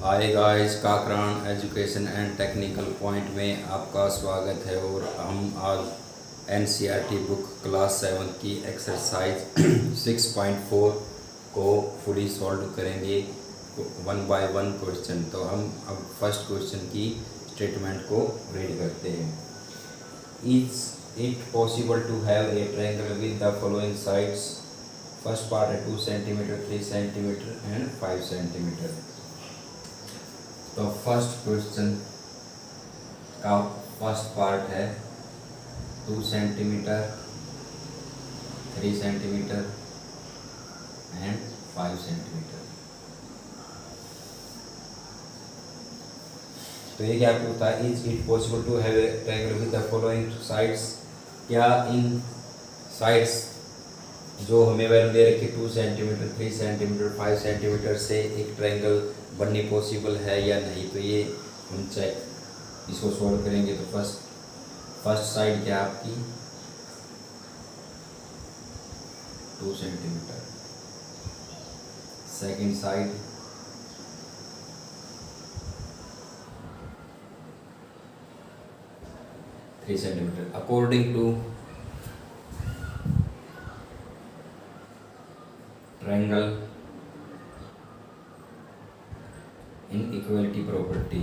Hi guys, Kakran education and technical point में आपका स्वागत है। और हम आज एनसीईआरटी बुक क्लास 7 की एक्सरसाइज 6.4 को फुली सॉल्व करेंगे वन बाय वन क्वेश्चन। तो हम अब फर्स्ट क्वेश्चन की स्टेटमेंट को रीड करते हैं। Is it possible to have a triangle with the following sides. First part है 2 सेंटीमीटर, 3 सेंटीमीटर एंड 5 सेंटीमीटर। तो फर्स्ट क्वेश्चन का फर्स्ट पार्ट है 2 सेंटीमीटर, 3 सेंटीमीटर एंड 5 सेंटीमीटर। तो ये क्या पूछता है, is it possible to have a triangle with the following sides. क्या इन साइड्स जो हमें वैल्यू दे रखी 2 सेंटीमीटर, 3 सेंटीमीटर, 5 सेंटीमीटर से एक ट्रायंगल बननी पॉसिबल है या नहीं। तो ये हम चेक इसको सॉल्व करेंगे। तो फर्स्ट साइड क्या आपकी 2 centimetre, second side 3 centimetre. According to triangle inequality property,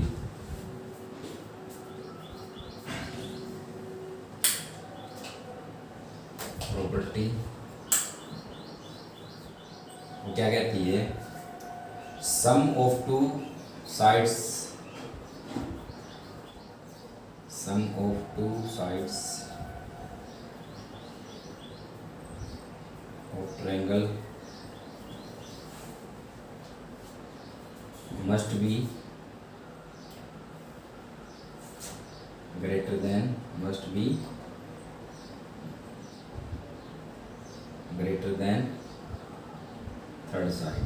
वो क्या कहती है, sum of two sides of triangle must be greater than third side.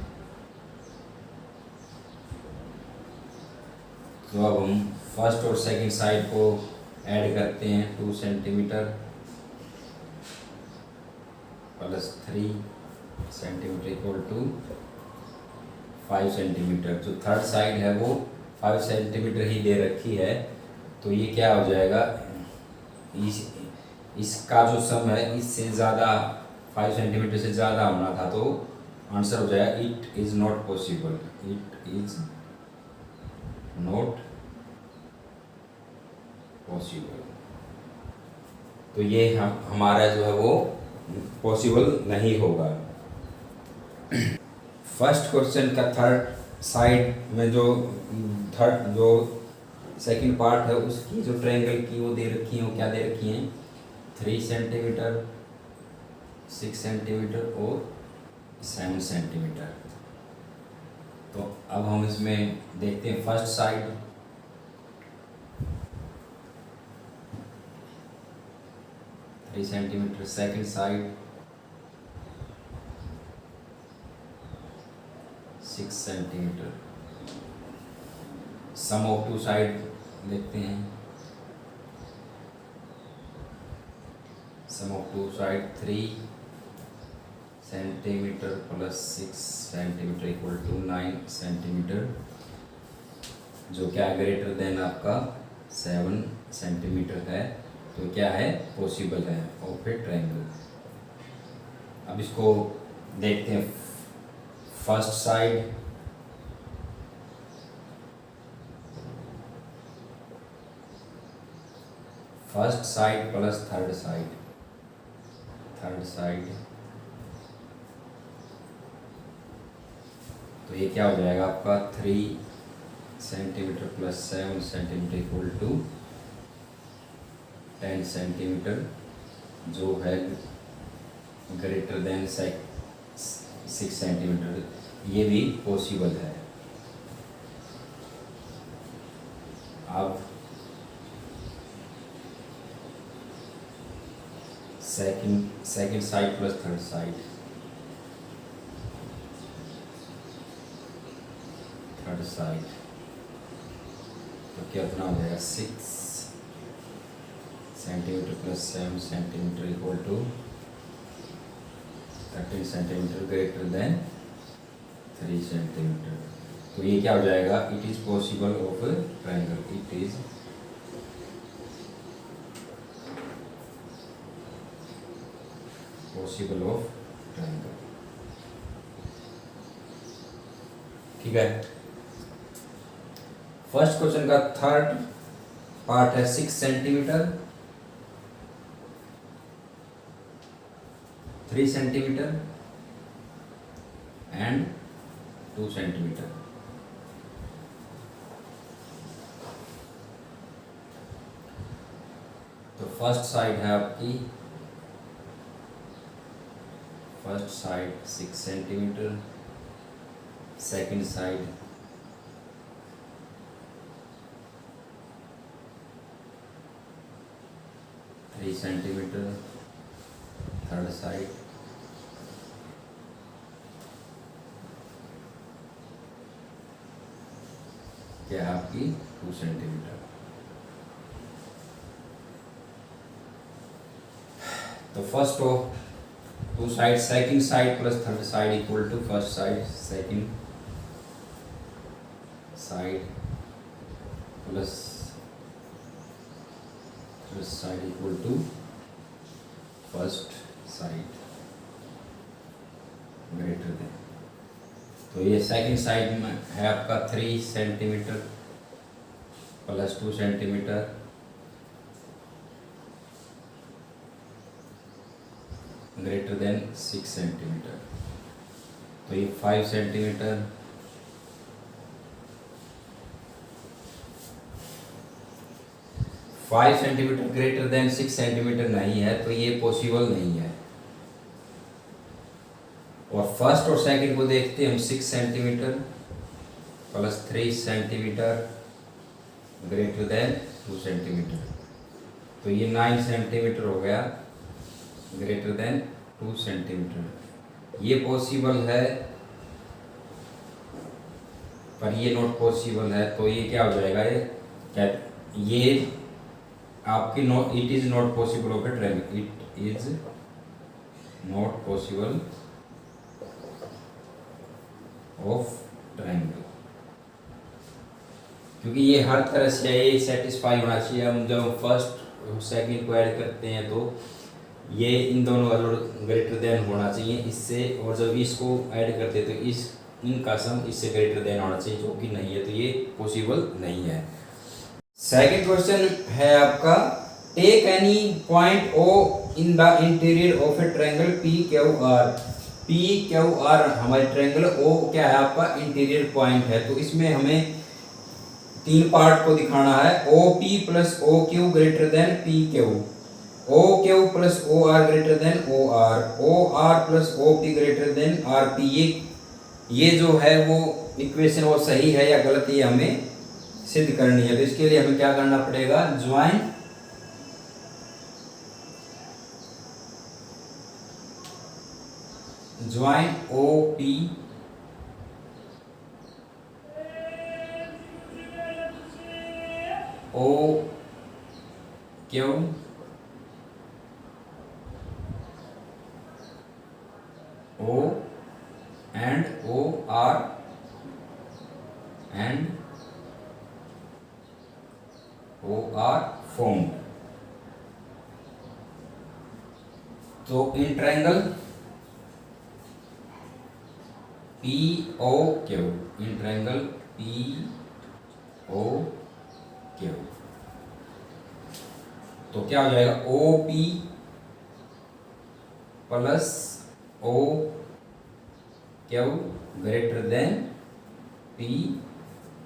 तो अब हम फर्स्ट और सेकंड साइड को ऐड करते हैं। 2 centimetre plus 3 centimetre equal to 5 centimetre. जो थर्ड साइड है वो 5 सेंटीमीटर ही दे रखी है। तो ये क्या हो जाएगा, इसका जो सम है इससे ज़्यादा 5 सेंटीमीटर से ज़्यादा होना था। तो आंसर हो जाएगा इट इज़ नॉट पॉसिबल। तो ये हमारा जो है वो पॉसिबल नहीं होगा। फर्स्ट क्वेश्चन का थर्ड साइड में जो सेकंड पार्ट है उसकी जो ट्रायंगल की वो दे रखी है, वो क्या दे रखी हैं 3 सेंटीमीटर, 6 सेंटीमीटर और 7 सेंटीमीटर। तो अब हम इसमें देखते हैं first side. Three centimetre, second side 6 centimetre. Sum of two side देखते हैं। Sum of two side 3 centimetre plus 6 centimetre equal to 9 centimetre, जो क्या ग्रेटर देन आपका 7 सेंटीमीटर है। तो क्या है, पॉसिबल है ऑफ ए ट्रायंगल। अब इसको देखते हैं। First side plus third side. तो ये क्या हो जाएगा आपका 3 centimetre plus 7 centimetre equal to 10 centimetre, जो है ग्रेटर देन 6 सेंटीमीटर। ये भी पॉसिबल है। अब second side plus third side. तो कितना हो जाएगा 6 centimetre plus 7 centimetre equal to 13 centimetre greater than 3 centimetre. तो ये क्या हो जाएगा, it is possible of triangle, it is possible of triangle. ठीक है। फर्स्ट क्वेश्चन का थर्ड पार्ट है 6 सेंटीमीटर, 3 सेंटीमीटर एंड 2 सेंटीमीटर। तो फर्स्ट साइड है आपकी, first side 6 centimetre, second side 3 centimetre, third side क्या है आपकी 2 सेंटीमीटर। तो फर्स्ट हो two side, second side plus third side equal to first side, second side plus third side equal to first side greater than. तो ये second side में है आपका 3 centimetre plus 2 centimetre greater than 6 centimetre. तो ये 5 centimetre, 5 centimetre greater than 6 centimetre नहीं है, तो ये पॉसिबल नहीं है। और फर्स्ट और सेकंड को देखते हैं हम, 6 centimetre plus 3 centimetre greater than 2 centimetre. तो ये 9 सेंटीमीटर हो गया ग्रेटर देन 2 सेंटीमीटर। ये पॉसिबल है पर ये नॉट पॉसिबल है। तो ये क्या हो जाएगा, ये आपकी not, it is not possible of a triangle, it is not possible of triangle, क्योंकि ये हर तरह से ये सेटिस्फाई होना चाहिए। हम जब फर्स्ट सेकंड को ऐड करते हैं तो ये इन दोनों का ग्रेटर देन होना चाहिए इससे, और जब इसको ऐड करते हैं तो इस इनका सम इससे ग्रेटर देन होना चाहिए, जो कि नहीं है, तो ये पॉसिबल नहीं है। सेकंड क्वेश्चन है आपका, take any point O in the interior of a triangle P Q R. P Q R हमारे ट्रायंगल, ओ क्या है आपका इंटीरियर पॉइंट है। तो इसमें हमें 3 पार्ट को दिखाना है, O P plus O Q greater than P Q, O Q plus O R greater than O R, O R plus O P greater than R P. ये जो है वो इक्वेशन वो सही है या गलत, ये हमें सिद्ध करनी है। तो इसके लिए हमें क्या करना पड़ेगा, join O P O Q O and O R and O R formed। तो in triangle P O Q, in triangle P O Q, तो क्या हो जाएगा, O P plus O Q greater than P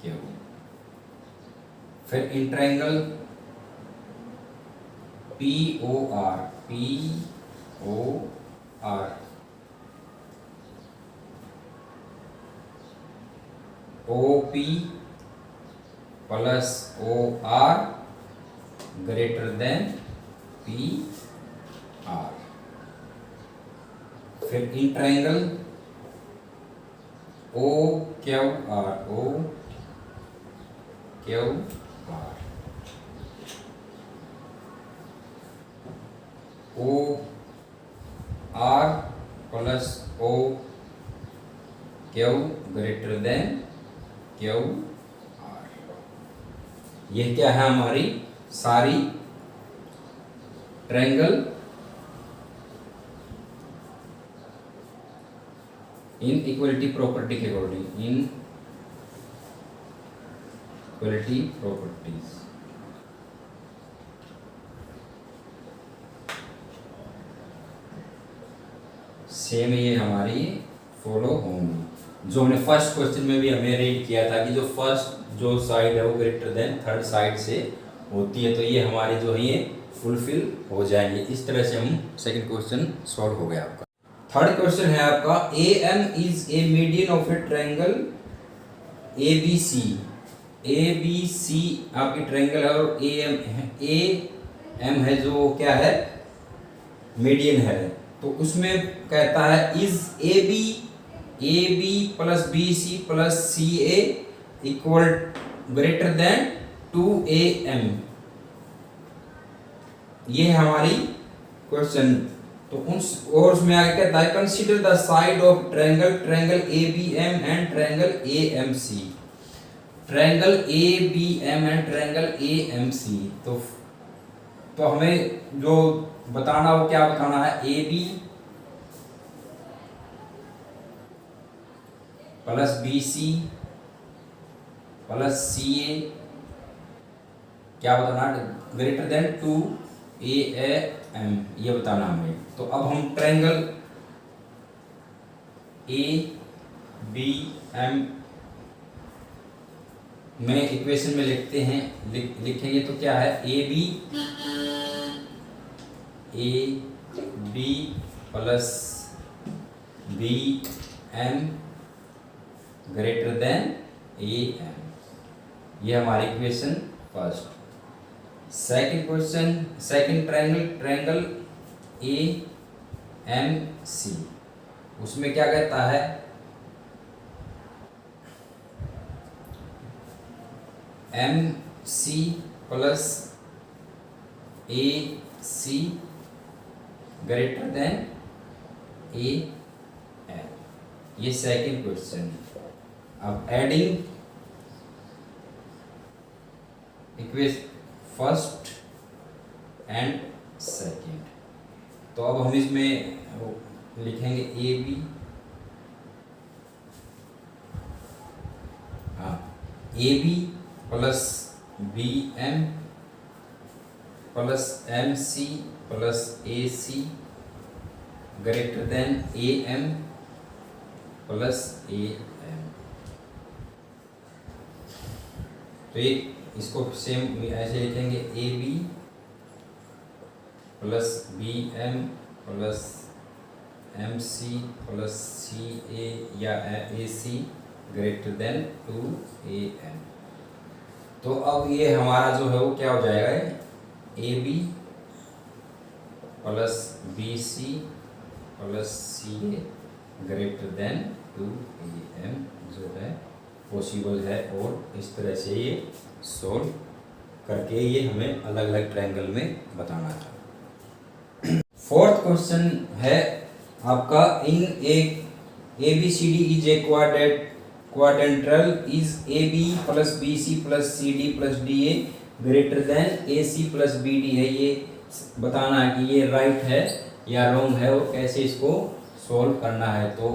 Q. फिर in triangle P O R, P O R, O P plus O R greater than P R. फिर in triangle O Q R, O Q R, O R plus O Q greater than Q R. ये क्या है हमारी सारी triangle inequality property के according, inequality properties. Same ये हमारी follow होंगी, जो हमने फर्स्ट क्वेश्चन में भी हमें रीड किया था कि जो फर्स्ट जो साइड है वो ग्रेटर देन थर्ड साइड से होती है, तो ये हमारे जो है ये फुलफिल हो जाएंगे। इस तरह से हम सेकंड क्वेश्चन सॉल्व हो गया आपका। थर्ड क्वेश्चन है आपका, A M is a median of a triangle A B C. A B C आपकी ट्रायंगल है और ए एम है, ए एम है जो क्या है मीडियन है, तो उसमें कहता है is A B plus B C plus C A equal greater than 2am। ये हमारी क्वेश्चन। तो और उसमें आगे कहता है consider the side of triangle A B M and triangle A M C. Triangle A B M and triangle A M C, तो हमें जो बताना वो क्या बताना है, A B plus B C plus C A क्या बताना, ग्रेटर देन 2am, ये बताना हमें। तो अब हम ट्रायंगल ए बी एम में इक्वेशन में लिखते हैं, लिखेंगे तो क्या है, A B plus B M greater than A M, ये हमारी equation first. Second question, second triangle A M C, उसमें क्या कहता है, M C plus A C greater than A M, ये सेकंड क्वेश्चन। अब adding equation first and second, तो अब हम इसमें लिखेंगे ए बी, हाँ, A B plus B M plus M C plus A C greater than A M plus A M. तो एक इसको सेम ऐसे लिखेंगे, A B plus B M plus M C plus C A या A C greater than 2am। तो अब ये हमारा जो है वो क्या हो जाएगा, A B plus B C plus C A greater than 2am जो है पॉसिबल है, और इस तरह से ये सोल्व करके ये हमें अलग अलग ट्रायंगल में बताना था। फोर्थ क्वेश्चन है आपका, in A B C D is a quadrilateral is A B plus B C plus C D plus D A greater than A C plus B D है। ये बताना है कि ये राइट है या रॉन्ग है और कैसे इसको सोल्व करना है। तो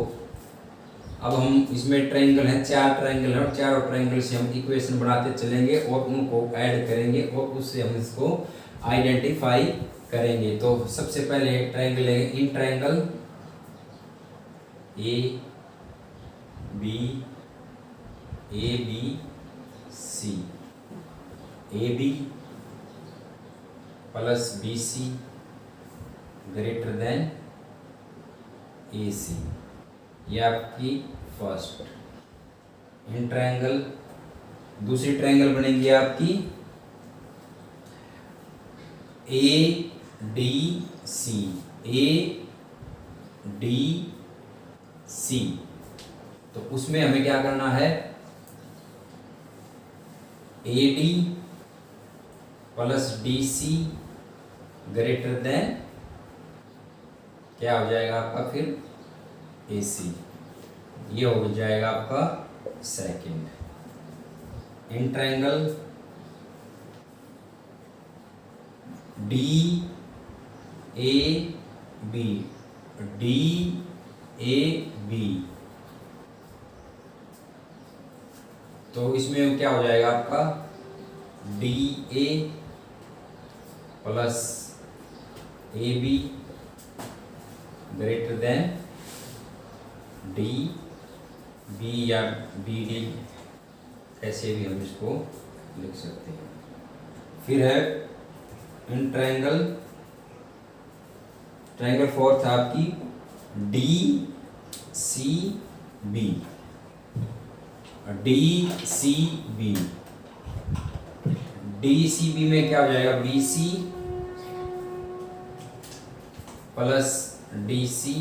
अब हम इसमें ट्रायंगल है, चार ट्रायंगल है और चारों ट्रायंगल से हम इक्वेशन बनाते चलेंगे और उनको ऐड करेंगे और उससे हम इसको आइडेंटिफाई करेंगे। तो सबसे पहले ट्रायंगल है, in triangle A B C, A B plus B C greater than A C, ये आपकी फर्स्ट। इन ट्रायंगल दूसरी ट्रायंगल बनेगी आपकी A D C, A D C, तो उसमें हमें क्या करना है, A D plus D C greater than क्या हो जाएगा आपका फिर ए सी, ये हो जाएगा आपका second. In triangle D A B, D A B, तो इसमें क्या हो जाएगा आपका D A plus A B greater than D B या बी डी, ऐसे भी हम इसको लिख सकते हैं। फिर है इन ट्रायंगल फोर्थ आपकी D C B, D C B, D C B में क्या हो जाएगा B C plus D C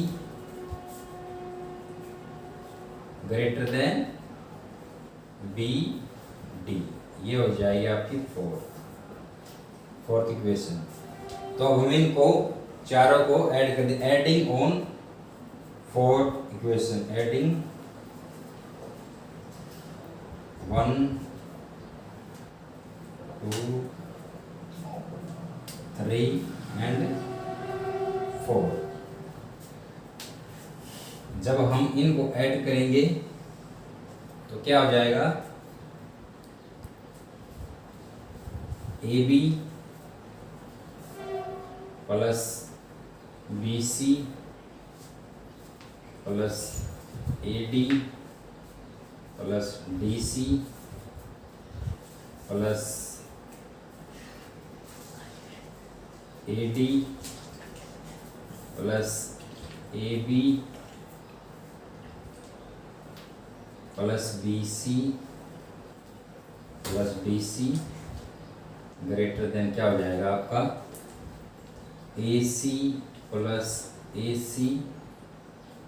greater than B D, ये हो जाएगी आपकी फोर्थ इक्वेशन। तो अब हम इनको चारों को ऐड कर दें, adding on fourth equation, adding 1 2 3 and 4। जब हम इनको ऐड करेंगे तो क्या हो जाएगा A B plus B C plus A D plus D C plus A D plus A B plus B C plus D C greater than क्या हो जाएगा आपका A C plus A C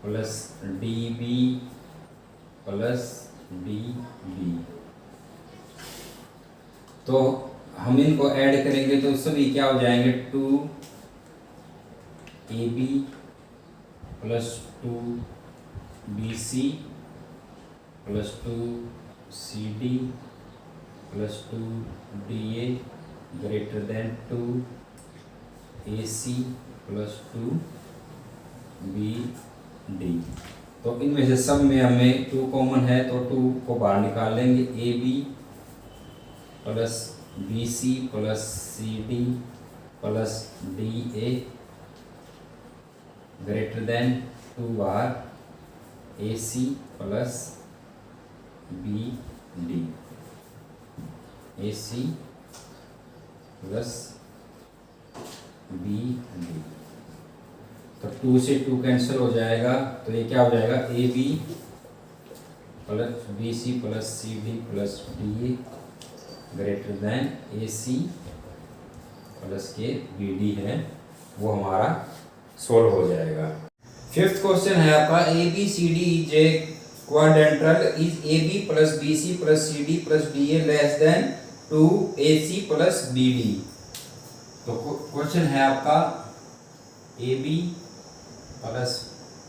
plus D B plus D B. तो हम इनको add करेंगे तो सभी क्या हो जाएंगे 2 A B plus 2 B C plus 2 C D plus 2 D A greater than 2 A C plus 2 B D. तो इनमें से सब में हमें 2 कॉमन है तो 2 को बाहर निकाल लेंगे, A B plus B C plus C D plus D A greater than 2 बाहर A C plus B D, A C plus B D. तो 2 से 2 कैंसिल हो जाएगा तो ये क्या हो जाएगा A B plus B C plus C D plus D A greater than A C plus के बी डी है, वो हमारा सोल्व हो जाएगा। फिफ्थ क्वेश्चन है आपका A B C D is a quadrilateral, is A B plus B C plus C D plus D A less than 2 A C plus B D. तो question है आपका A B plus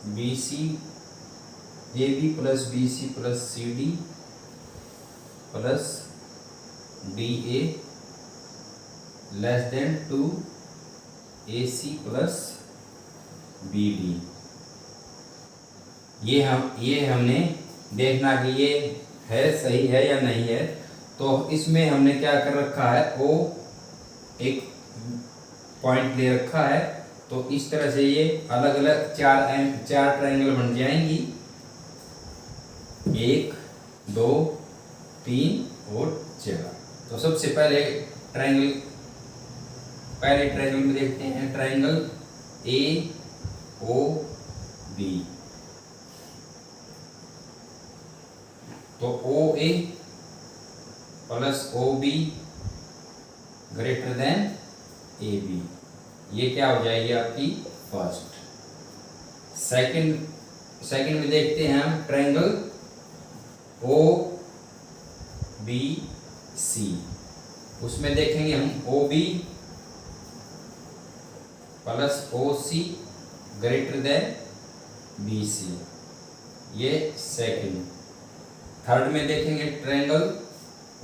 B C, A B plus B C plus C D plus D A less than 2 A C plus B D. ये हमने देखना कि ये है सही है या नहीं है। तो इसमें हमने क्या कर रखा है, ओ एक पॉइंट ले रखा है, तो इस तरह से ये अलग अलग चार ट्रायंगल बन जाएंगी, 1 2 3 और 4। तो सबसे पहले ट्रायंगल में देखते हैं ट्रायंगल ए ओ बी। तो O A plus O B greater than A B, ये क्या हो जाएगी आपकी फर्स्ट। सेकंड में देखते हैं हम ट्रायंगल ओ बी सी। उसमें देखेंगे हम O B plus O C greater than B C, ये सेकंड। थर्ड में देखेंगे triangle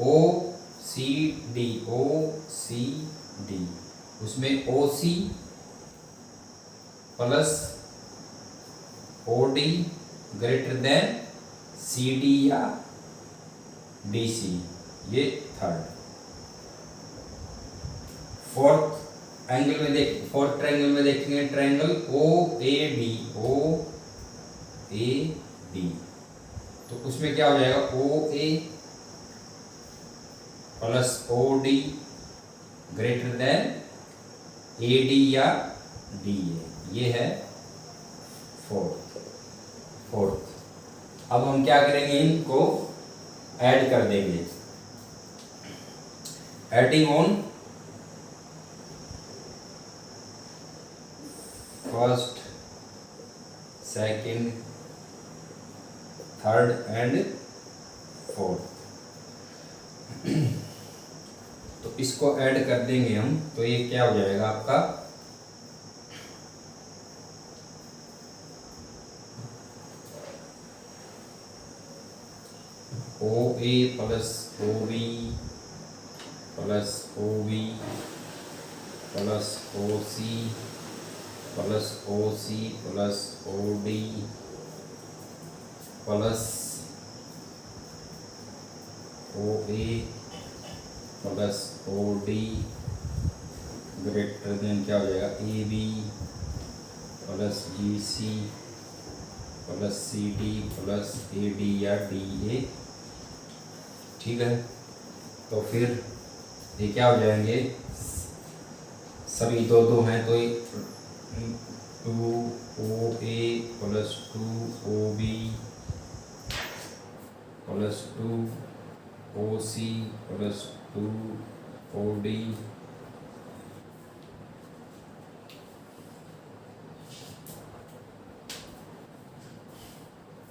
O C D, O C D, उसमें O C plus O D greater than C D या D C, ये third. Fourth angle में fourth triangle में देखेंगे triangle O A D, O A D, तो उसमें क्या हो जाएगा O A plus O D greater than A D या डी ए, ये है फोर्थ। अब हम क्या करेंगे, इनको ऐड कर देंगे। Adding on first, second, third and fourth, तो इसको ऐड कर देंगे हम, तो ये क्या हो जाएगा आपका O A plus O B plus O B plus O C plus O C plus O D plus O A plus O D greater than क्या हो जाएगा A B plus G C plus C D plus A D या D A, ठीक है। तो फिर ये क्या हो जाएंगे, सभी दो दो हैं तो 2OA plus 2OB plus 2OC plus 2OD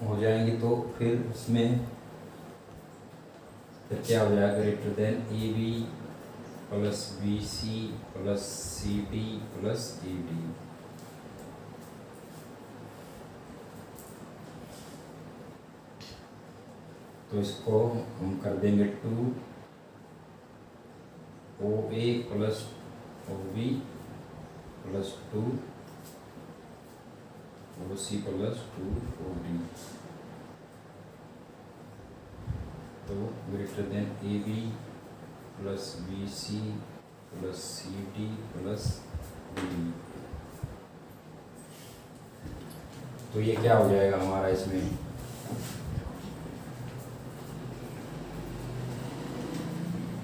हो जाएंगे। तो फिर इसमें फिर क्या हो जाएगा, greater than A B plus B C plus C D plus A D, तो इसको हम कर देंगे 2OA plus OB plus 2OC plus 2OD, तो greater than A B plus B C plus C D plus D, तो ये क्या हो जाएगा हमारा इसमें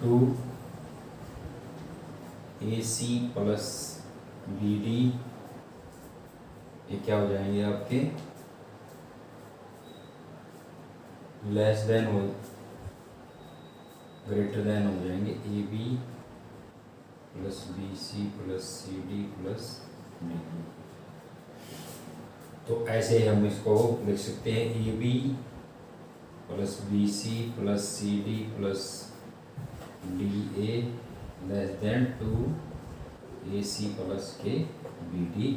2AC प्लस बी डी, ये क्या हो जाएंगे आपके लेस देन हो ग्रेटर देन हो जाएंगे A B plus B C plus C D plus D, तो ऐसे हम इसको लिख सकते हैं A B plus B C plus C D plus D A less than 2AC plus के बी डी,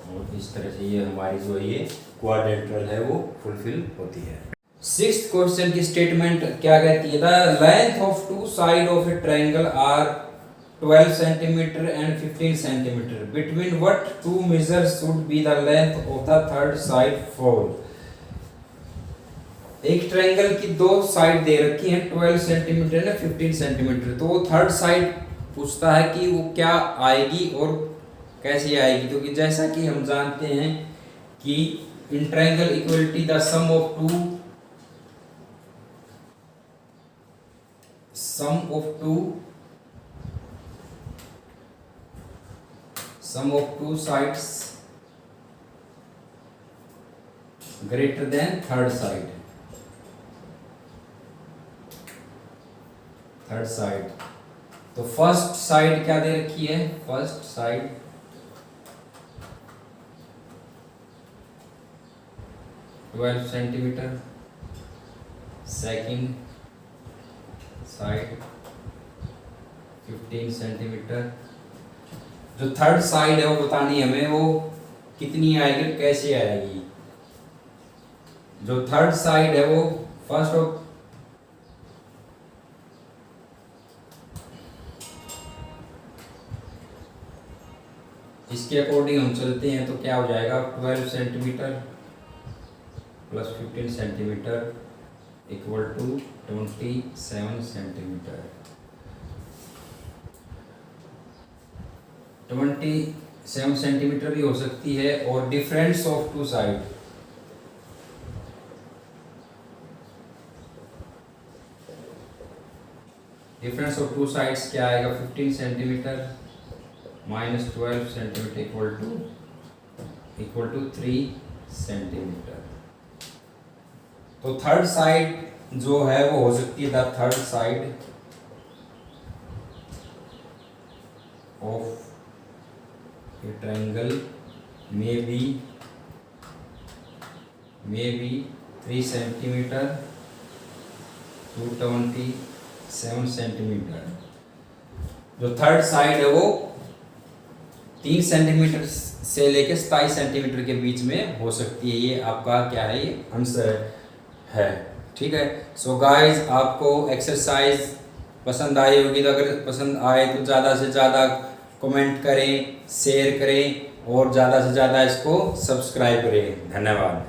और इस तरह से ये हमारी जो ये क्वाड्रेंटल है वो फुलफिल होती है। सिक्स्थ क्वेश्चन की स्टेटमेंट क्या कहती है, the length of two side of a triangle are 12 centimetre and 15 centimetre, between what two measures should be the length of the third side fall. एक ट्रायंगल की दो साइड दे रखी हैं 12 सेंटीमीटर और 15 सेंटीमीटर, तो वो थर्ड साइड पूछता है कि वो क्या आएगी और कैसे आएगी। क्योंकि जैसा कि हम जानते हैं कि in triangle equality the sum of two sides greater than third side. तो फर्स्ट साइड क्या दे रखी है, first side 12 centimetre, second side 15 centimetre. जो थर्ड साइड है वो बतानी हमें वो कितनी आएगी, कैसे आएगी। जो थर्ड साइड है वो फर्स्ट ऑफ इसके अकॉर्डिंग हम चलते हैं तो क्या हो जाएगा, 12 centimetre plus 15 centimetre equal to 27 centimetre. 27 centimetre भी हो सकती है। और difference of two side, difference of two sides क्या आएगा, 15 centimetre minus 12 centimetre equal to 3 centimetre. तो थर्ड साइड जो है वो हो सकती है, the third side of a triangle may be 3 centimetre to 27 centimetre. जो थर्ड साइड है वो 3 सेंटीमीटर से लेकर 27 सेंटीमीटर के बीच में हो सकती है। ये आपका क्या है, ये आंसर है। ठीक है। सो गाइस, आपको एक्सरसाइज पसंद आई होगी, तो अगर पसंद आए तो ज़्यादा से ज़्यादा कमेंट करें, शेयर करें और ज़्यादा से ज़्यादा इसको सब्सक्राइब करें। धन्यवाद।